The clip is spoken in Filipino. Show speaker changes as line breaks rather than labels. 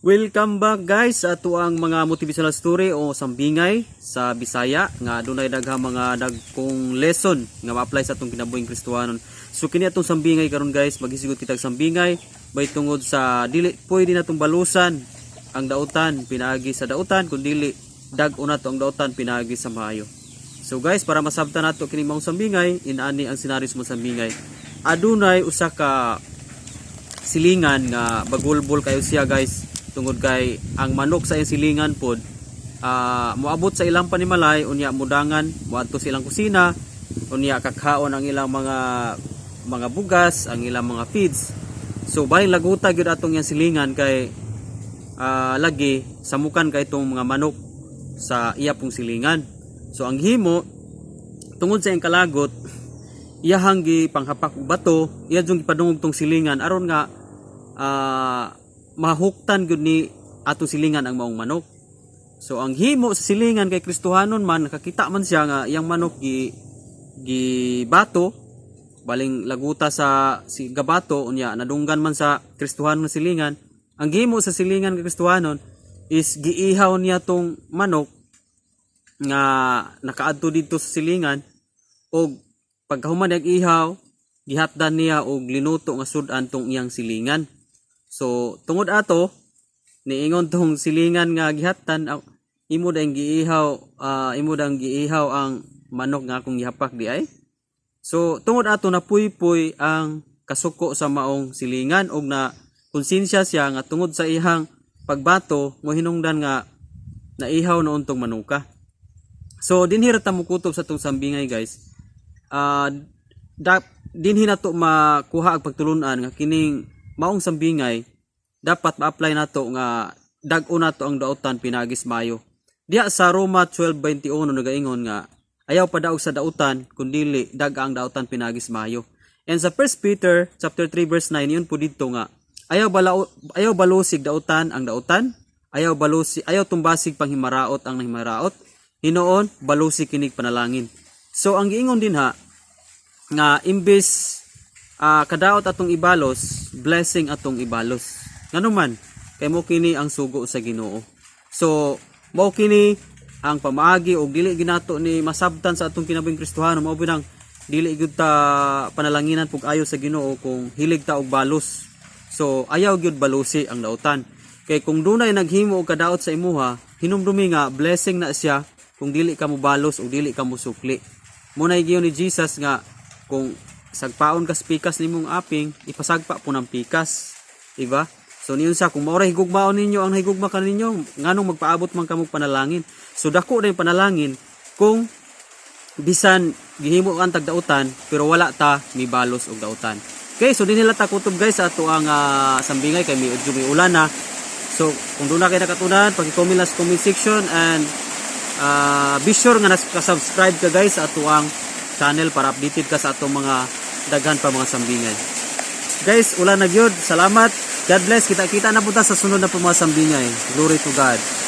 Welcome back guys sa ato ang mga motivational story o sambingay sa Bisaya nga adunay daghang mga dagkong lesson nga ma-apply sa atong kinabuhing Kristiyanon. So kini atong sambingay karon guys, maghisugod kitag sambingay bay tungod sa dili pwede natong balusan ang dautan pinaagi sa dautan kun dili dag-o nato ang dautan pinaagi sa maayo. So guys, para masabtan nato kini maong sambingay, inaani ang scenario mo sambingay. Adunay usa ka silingan nga bagulbol kayo siya guys. Tungod kay ang manok sa iyang silingan pod moabot sa ilang panimalay unya mudangan moadto sa ilang kusina unya kakhaon ang ilang mga bugas, ang ilang mga feeds. So baling laguta gyud atong iyang silingan kay lagi samukan kay itong mga manok sa iya pong silingan. So ang himo tungod sa iyang kalagot iyahang gi panghapak og bato, iya jung gipadungog tong silingan aron nga mahuktan gud ni ato silingan ang maong manok. So ang himo sa silingan kay Kristohanon man nakakita man siya nga iyang manok gi bato baling laguta sa si gabato unya nadunggan man sa Kristohanon silingan. Ang himo sa silingan kay Kristohanon is giihaw niya tong manok nga nakaadto dito sa silingan og pagkahuman ang ihaw gihatdan niya og linuto nga sud-an tong iyang silingan. So tungod ato niingon tong silingan nga gihattan imo dang giihaw ang manok nga akong gihapak di ay. So tungod ato napuypoy ang kasuko sa maong silingan og na konsensya siya nga tungod sa ihang pagbato mo hinungdan nga naihaw noon tong manuka. So dinhi ra ta mukutob sa tong sambingay guys. Dinhi nato makuha ang pagtulunan nga kining maong sambingay dapat ma-apply nato nga dag-o nato ang dautan pinagis mayo. Diha sa Roma 12:21 nagaingon nga ayaw pa daog sa dautan kundili dag-a ang dautan pinagis mayo. And sa 1 Peter chapter 3 verse 9 yun po dito nga ayaw balusig dautan ang dautan, ayaw tumbasig panghimaraot ang nahimaraot, hinoon balusig kinig panalangin. So ang giingon din ha nga imbes kadaot atong ibalos, blessing atong ibalos. Ngano man kay mo kini ang sugo sa Ginoo. So mao kini ang pamaagi og dili ginato ni masabtan sa atong kinabuhing Kristohanon, mao binang dili gyud ta panalanginan pug ayo sa Ginoo kung hilig ta og balos. So ayaw gyud balusi ang dautan. Kay kung dunay naghimo og kadaot sa imuha, hinumdumi nga blessing na siya kung dili ka mo balos o dili ka mo sukli. Munay giyon ni Jesus nga kung sagpaon kas pikas nimong aping ipasagpa po ng pikas, diba? So niyon sa kung maoray higugmaon ninyo ang higugma kaninyo nganong magpaabot man kamo panalangin. So dako na yung panalangin kung bisan gihimo ang tagdautan pero wala ta mibalos og dautan. Okay, so dinila ta kutob guys sa ato ang sambingay kay medyo may ulan na. So kung doon na kayo nakatunan, paki-comment lang sa comment section and be sure nga naka-subscribe ka guys sa ato ang channel para updated ka sa atong mga daghan pa mga sambingay. Guys, ulan na gyud. Salamat. God bless. Kita-kita na punta sa sunod na mga sambingay. Glory to God.